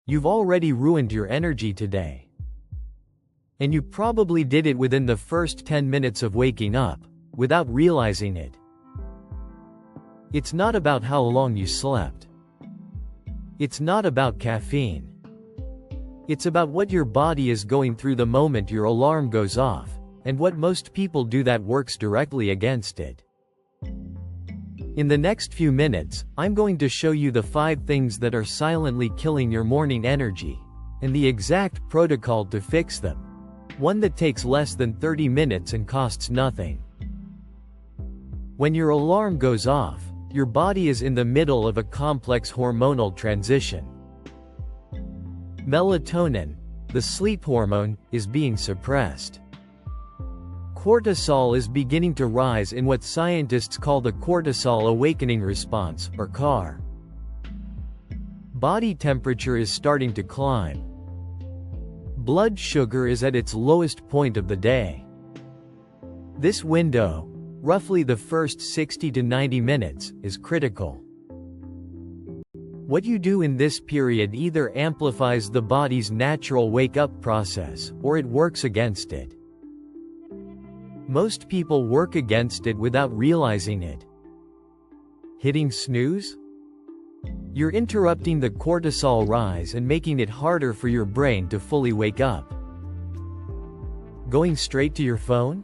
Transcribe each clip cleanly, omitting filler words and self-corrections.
you've already ruined your energy today. And you probably did it within the first 10 minutes of waking up, without realizing it. It's not about how long you slept. It's not about caffeine. It's about what your body is going through the moment your alarm goes off, and what most people do that works directly against it. In the next few minutes, I'm going to show you the 5 things that are silently killing your morning energy, and the exact protocol to fix them. One that takes less than 30 minutes and costs nothing. When your alarm goes off, your body is in the middle of a complex hormonal transition. Melatonin, the sleep hormone, is being suppressed. Cortisol is beginning to rise in what scientists call the cortisol awakening response, or CAR. Body temperature is starting to climb. Blood sugar is at its lowest point of the day. This window, roughly the first 60 to 90 minutes, is critical. What you do in this period either amplifies the body's natural wake-up process, or it works against it. Most people work against it without realizing it. Hitting snooze? You're interrupting the cortisol rise and making it harder for your brain to fully wake up. Going straight to your phone?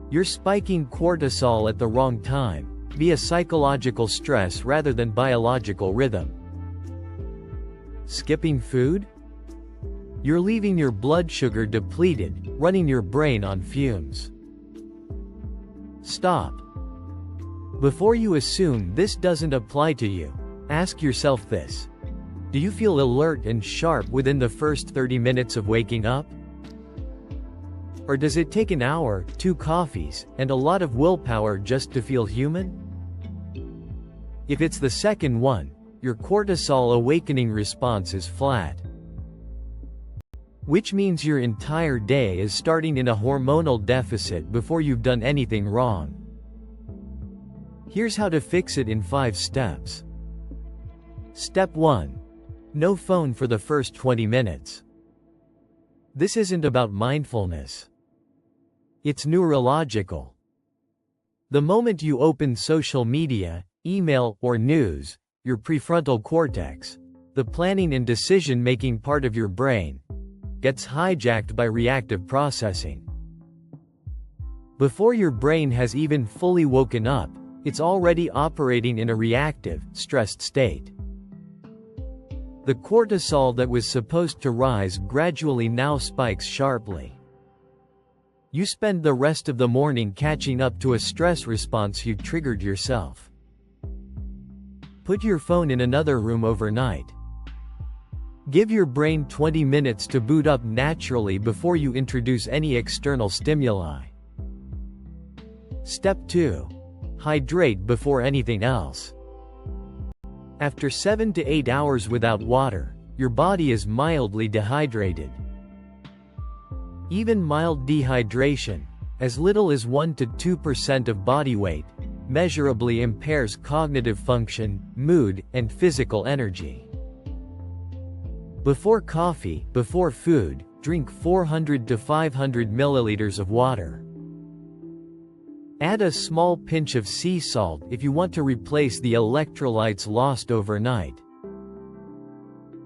You're spiking cortisol at the wrong time, via psychological stress rather than biological rhythm. Skipping food? You're leaving your blood sugar depleted, running your brain on fumes. Stop. Before you assume this doesn't apply to you, ask yourself this. Do you feel alert and sharp within the first 30 minutes of waking up? Or does it take an hour, 2 coffees, and a lot of willpower just to feel human? If it's the second one, your cortisol awakening response is flat. Which means your entire day is starting in a hormonal deficit before you've done anything wrong. Here's how to fix it in 5 steps. Step 1. No phone for the first 20 minutes. This isn't about mindfulness. It's neurological. The moment you open social media, email, or news, your prefrontal cortex, the planning and decision-making part of your brain, gets hijacked by reactive processing. Before your brain has even fully woken up, it's already operating in a reactive, stressed state. The cortisol that was supposed to rise gradually now spikes sharply. You spend the rest of the morning catching up to a stress response you triggered yourself. Put your phone in another room overnight. Give your brain 20 minutes to boot up naturally before you introduce any external stimuli. Step 2. Hydrate before anything else. After 7 to 8 hours without water, your body is mildly dehydrated. Even mild dehydration, as little as 1 to 2% of body weight, measurably impairs cognitive function, mood, and physical energy. Before coffee, before food, drink 400 to 500 milliliters of water. Add a small pinch of sea salt if you want to replace the electrolytes lost overnight.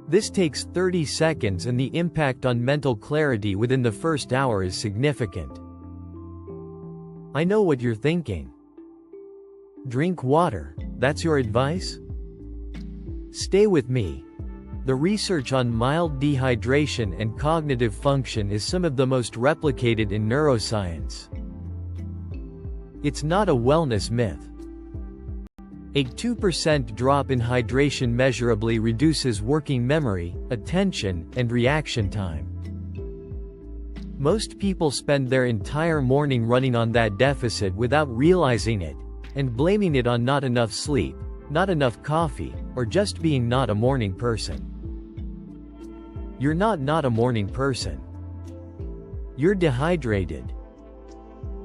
This takes 30 seconds and the impact on mental clarity within the first hour is significant. I know what you're thinking. Drink water, that's your advice? Stay with me. The research on mild dehydration and cognitive function is some of the most replicated in neuroscience. It's not a wellness myth. A 2% drop in hydration measurably reduces working memory, attention, and reaction time. Most people spend their entire morning running on that deficit without realizing it, and blaming it on not enough sleep, not enough coffee, or just being not a morning person. You're not a morning person. You're dehydrated.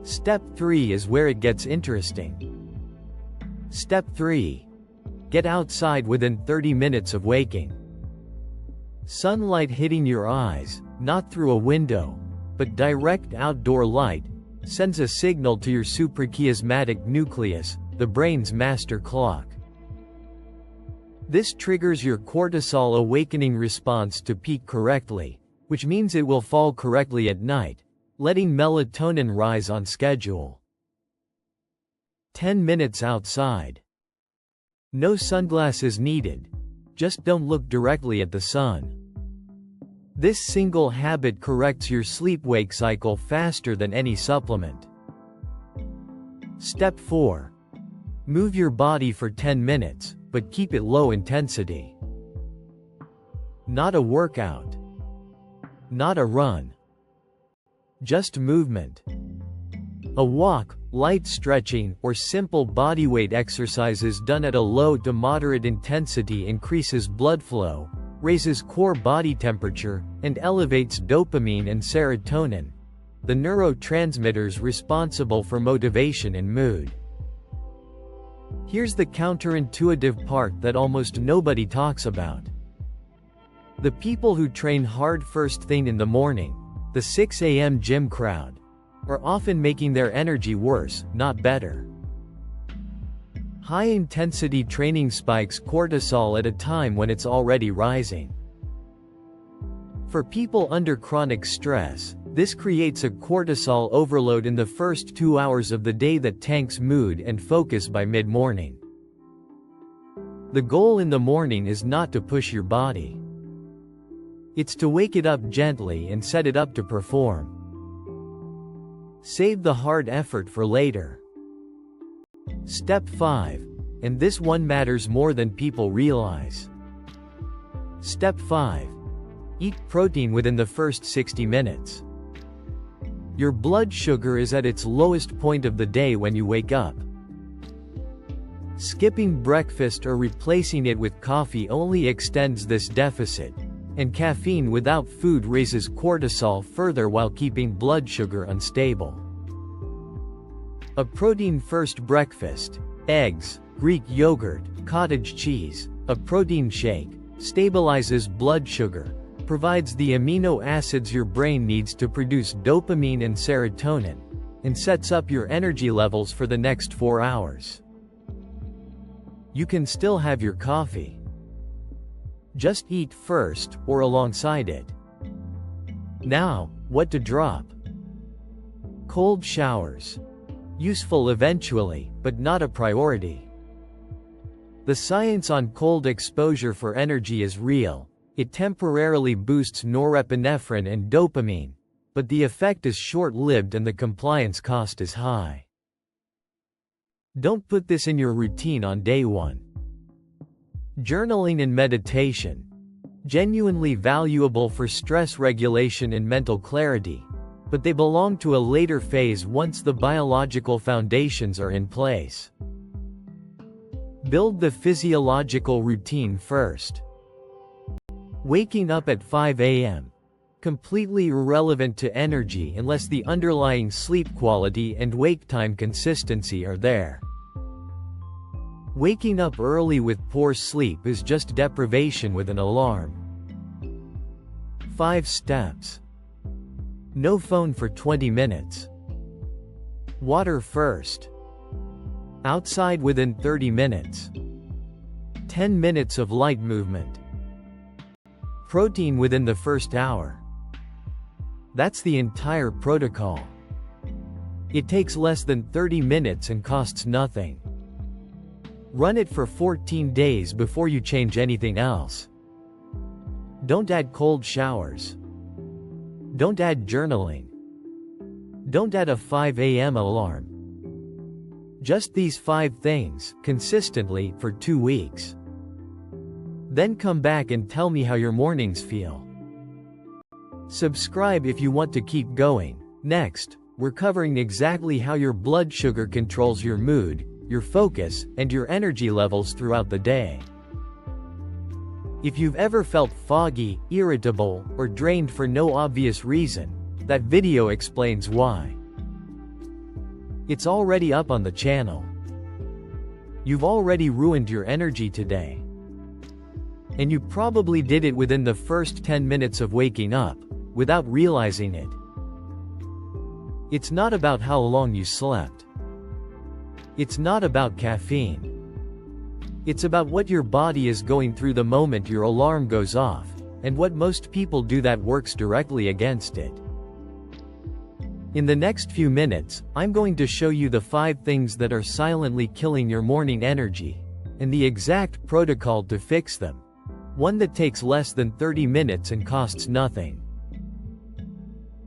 Step 3 is where it gets interesting. Step 3. Get outside within 30 minutes of waking. Sunlight hitting your eyes, not through a window, but direct outdoor light, sends a signal to your suprachiasmatic nucleus, the brain's master clock. This triggers your cortisol awakening response to peak correctly, which means it will fall correctly at night, letting melatonin rise on schedule. 10 minutes outside. No sunglasses needed. Just don't look directly at the sun. This single habit corrects your sleep-wake cycle faster than any supplement. Step 4. Move your body for 10 minutes, but keep it low intensity. Not a workout. Not a run. Just movement. A walk, light stretching, or simple bodyweight exercises done at a low to moderate intensity increases blood flow, raises core body temperature, and elevates dopamine and serotonin, the neurotransmitters responsible for motivation and mood. Here's the counterintuitive part that almost nobody talks about. The people who train hard first thing in the morning, the 6 a.m. gym crowd, are often making their energy worse, not better. High-intensity training spikes cortisol at a time when it's already rising. For people under chronic stress, this creates a cortisol overload in the first 2 hours of the day that tanks mood and focus by mid-morning. The goal in the morning is not to push your body. It's to wake it up gently and set it up to perform. Save the hard effort for later. Step 5, and this one matters more than people realize. Step 5. Eat protein within the first 60 minutes. Your blood sugar is at its lowest point of the day when you wake up. Skipping breakfast or replacing it with coffee only extends this deficit, and caffeine without food raises cortisol further while keeping blood sugar unstable. A protein-first breakfast, eggs, Greek yogurt, cottage cheese, a protein shake, stabilizes blood sugar, provides the amino acids your brain needs to produce dopamine and serotonin, and sets up your energy levels for the next 4 hours. You can still have your coffee. Just eat first, or alongside it. Now, what to drop? Cold showers. Useful eventually, but not a priority. The science on cold exposure for energy is real. It temporarily boosts norepinephrine and dopamine, but the effect is short-lived and the compliance cost is high. Don't put this in your routine on day 1. Journaling and meditation. Genuinely valuable for stress regulation and mental clarity, but they belong to a later phase once the biological foundations are in place. Build the physiological routine first. Waking up at 5 a.m. Completely irrelevant to energy unless the underlying sleep quality and wake time consistency are there. Waking up early with poor sleep is just deprivation with an alarm. 5 steps. No phone for 20 minutes. Water first. Outside within 30 minutes. 10 minutes of light movement. Protein within the first hour. That's the entire protocol. It takes less than 30 minutes and costs nothing. Run it for 14 days before you change anything else. Don't add cold showers. Don't add journaling. Don't add a 5 a.m. alarm. Just these 5 things, consistently, for 2 weeks. Then come back and tell me how your mornings feel. Subscribe if you want to keep going. Next, we're covering exactly how your blood sugar controls your mood, your focus, and your energy levels throughout the day. If you've ever felt foggy, irritable, or drained for no obvious reason, that video explains why. It's already up on the channel. You've already ruined your energy today. And you probably did it within the first 10 minutes of waking up, without realizing it. It's not about how long you slept. It's not about caffeine. It's about what your body is going through the moment your alarm goes off, and what most people do that works directly against it. In the next few minutes, I'm going to show you the 5 things that are silently killing your morning energy, and the exact protocol to fix them. One that takes less than 30 minutes and costs nothing.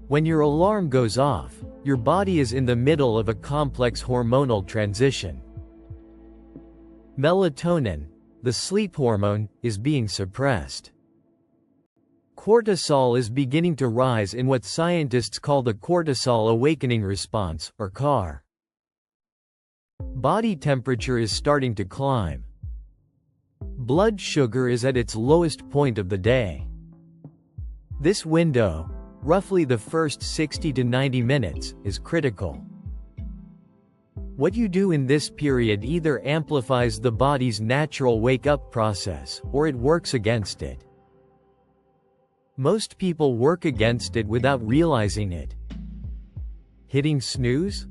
When your alarm goes off, your body is in the middle of a complex hormonal transition. Melatonin, the sleep hormone, is being suppressed. Cortisol is beginning to rise in what scientists call the cortisol awakening response, or CAR. Body temperature is starting to climb. Blood sugar is at its lowest point of the day. This window, roughly the first 60 to 90 minutes, is critical. What you do in this period either amplifies the body's natural wake-up process, or it works against it. Most people work against it without realizing it. Hitting snooze?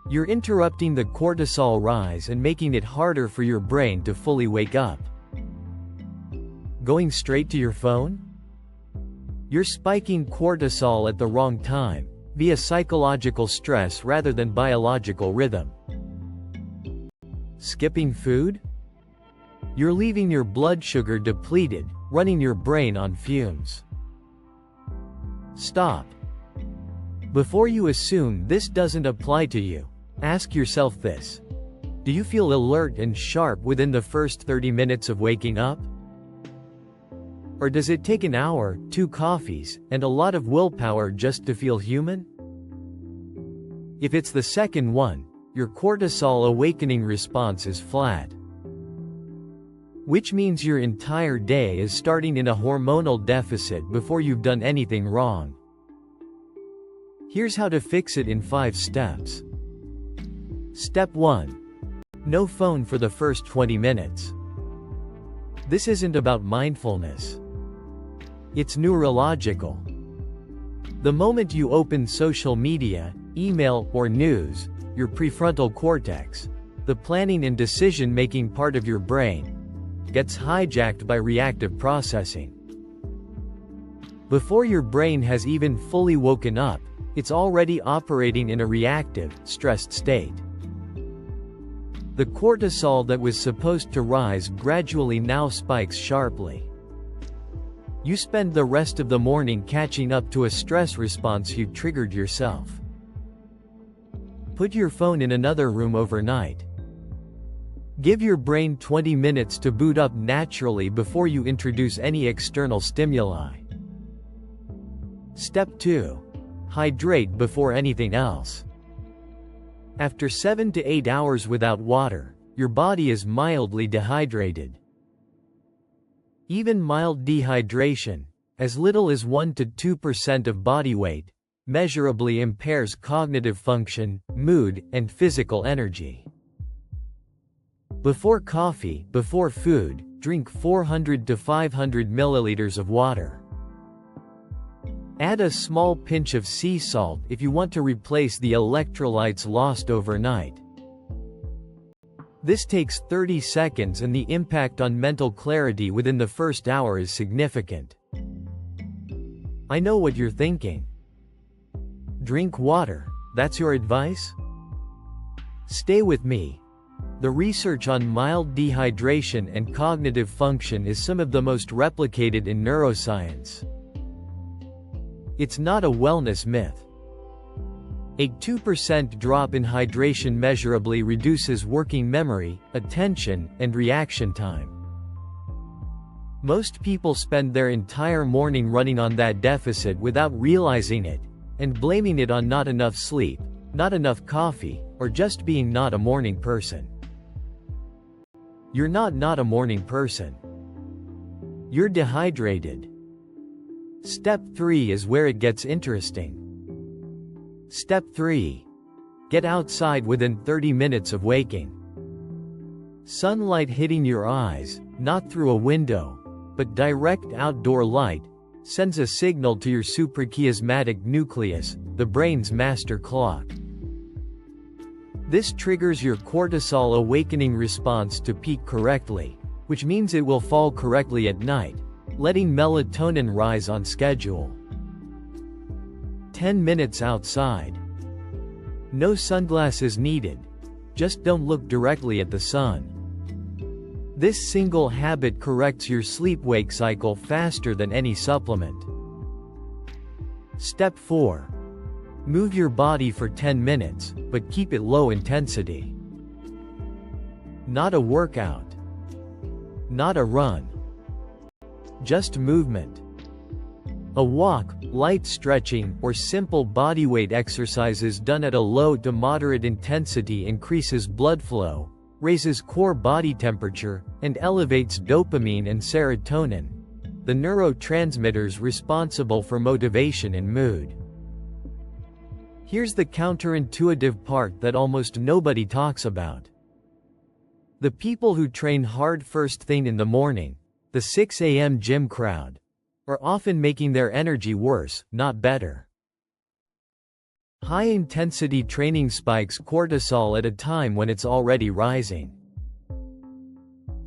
You're interrupting the cortisol rise and making it harder for your brain to fully wake up. Going straight to your phone? You're spiking cortisol at the wrong time, via psychological stress rather than biological rhythm. Skipping food? You're leaving your blood sugar depleted, running your brain on fumes. Stop. Before you assume this doesn't apply to you, ask yourself this. Do you feel alert and sharp within the first 30 minutes of waking up? Or does it take an hour, 2 coffees, and a lot of willpower just to feel human? If it's the second one, your cortisol awakening response is flat. Which means your entire day is starting in a hormonal deficit before you've done anything wrong. Here's how to fix it in 5 steps. Step 1. No phone for the first 20 minutes. This isn't about mindfulness. It's neurological. The moment you open social media, email, or news, your prefrontal cortex, the planning and decision-making part of your brain, gets hijacked by reactive processing. Before your brain has even fully woken up, it's already operating in a reactive, stressed state. The cortisol that was supposed to rise gradually now spikes sharply. You spend the rest of the morning catching up to a stress response you triggered yourself. Put your phone in another room overnight. Give your brain 20 minutes to boot up naturally before you introduce any external stimuli. Step 2. Hydrate before anything else. After 7 to 8 hours without water, your body is mildly dehydrated. Even mild dehydration, as little as 1 to 2% of body weight, measurably impairs cognitive function, mood, and physical energy. Before coffee, before food, drink 400 to 500 milliliters of water. Add a small pinch of sea salt if you want to replace the electrolytes lost overnight. This takes 30 seconds and the impact on mental clarity within the first hour is significant. I know what you're thinking. Drink water, that's your advice? Stay with me. The research on mild dehydration and cognitive function is some of the most replicated in neuroscience. It's not a wellness myth. A 2% drop in hydration measurably reduces working memory, attention, and reaction time. Most people spend their entire morning running on that deficit without realizing it, and blaming it on not enough sleep, not enough coffee, or just being not a morning person. You're not a morning person. You're dehydrated. Step 3 is where it gets interesting. Step 3. Get outside within 30 minutes of waking. Sunlight hitting your eyes, not through a window, but direct outdoor light, sends a signal to your suprachiasmatic nucleus, the brain's master clock. This triggers your cortisol awakening response to peak correctly, which means it will fall correctly at night, letting melatonin rise on schedule. 10 minutes outside. No sunglasses needed. Just don't look directly at the sun. This single habit corrects your sleep-wake cycle faster than any supplement. Step 4. Move your body for 10 minutes, but keep it low intensity. Not a workout. Not a run. Just movement. A walk, light stretching, or simple bodyweight exercises done at a low to moderate intensity increases blood flow, raises core body temperature, and elevates dopamine and serotonin, the neurotransmitters responsible for motivation and mood. Here's the counterintuitive part that almost nobody talks about. The people who train hard first thing in the morning, the 6 a.m. gym crowd, are often making their energy worse, not better. High-intensity training spikes cortisol at a time when it's already rising.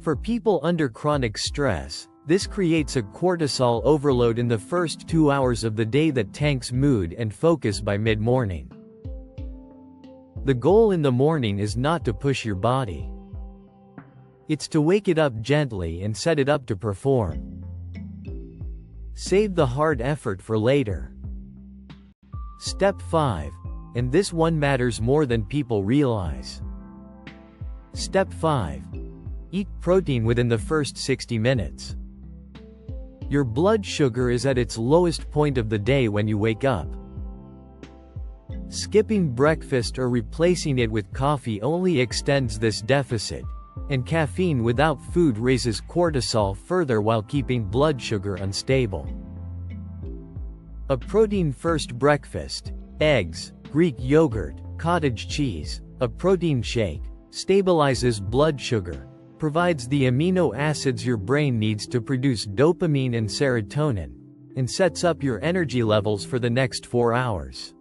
For people under chronic stress, this creates a cortisol overload in the first 2 hours of the day that tanks mood and focus by mid-morning. The goal in the morning is not to push your body. It's to wake it up gently and set it up to perform. Save the hard effort for later. Step 5, and this one matters more than people realize. Step 5. Eat protein within the first 60 minutes. Your blood sugar is at its lowest point of the day when you wake up. Skipping breakfast or replacing it with coffee only extends this deficit, and caffeine without food raises cortisol further while keeping blood sugar unstable. A protein-first breakfast, eggs, Greek yogurt, cottage cheese, a protein shake, stabilizes blood sugar, provides the amino acids your brain needs to produce dopamine and serotonin, and sets up your energy levels for the next 4 hours.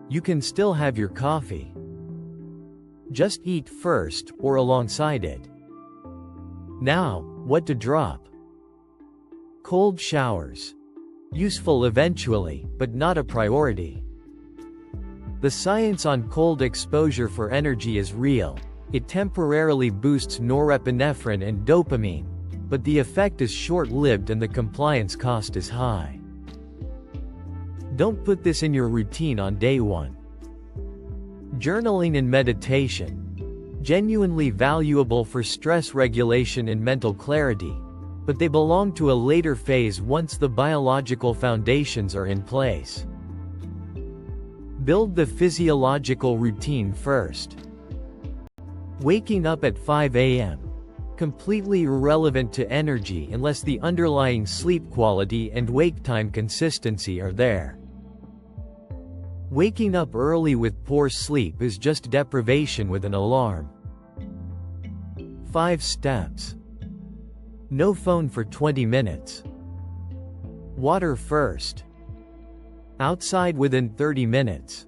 You can still have your coffee. Just eat first, or alongside it. Now, what to drop? Cold showers. Useful eventually, but not a priority. The science on cold exposure for energy is real. It temporarily boosts norepinephrine and dopamine, but the effect is short-lived and the compliance cost is high. Don't put this in your routine on day 1. Journaling and meditation. Genuinely valuable for stress regulation and mental clarity, but they belong to a later phase once the biological foundations are in place. Build the physiological routine first. Waking up at 5 a.m. Completely irrelevant to energy unless the underlying sleep quality and wake time consistency are there. Waking up early with poor sleep is just deprivation with an alarm. 5 steps. No phone for 20 minutes. Water first. Outside within 30 minutes.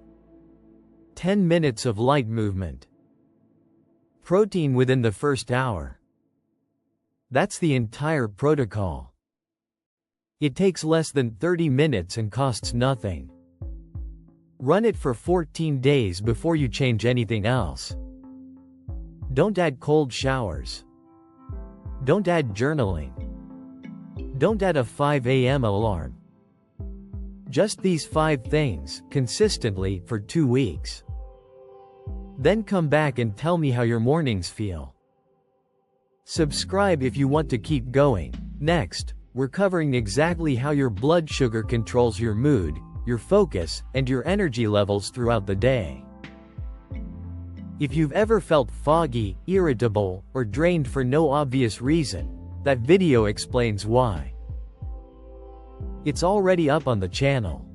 10 minutes of light movement. Protein within the first hour. That's the entire protocol. It takes less than 30 minutes and costs nothing. Run it for 14 days before you change anything else. Don't add cold showers. Don't add journaling. Don't add a 5 a.m. alarm. Just these 5 things, consistently, for 2 weeks. Then come back and tell me how your mornings feel. Subscribe if you want to keep going. Next, we're covering exactly how your blood sugar controls your mood, your focus, and your energy levels throughout the day. If you've ever felt foggy, irritable, or drained for no obvious reason, that video explains why. It's already up on the channel.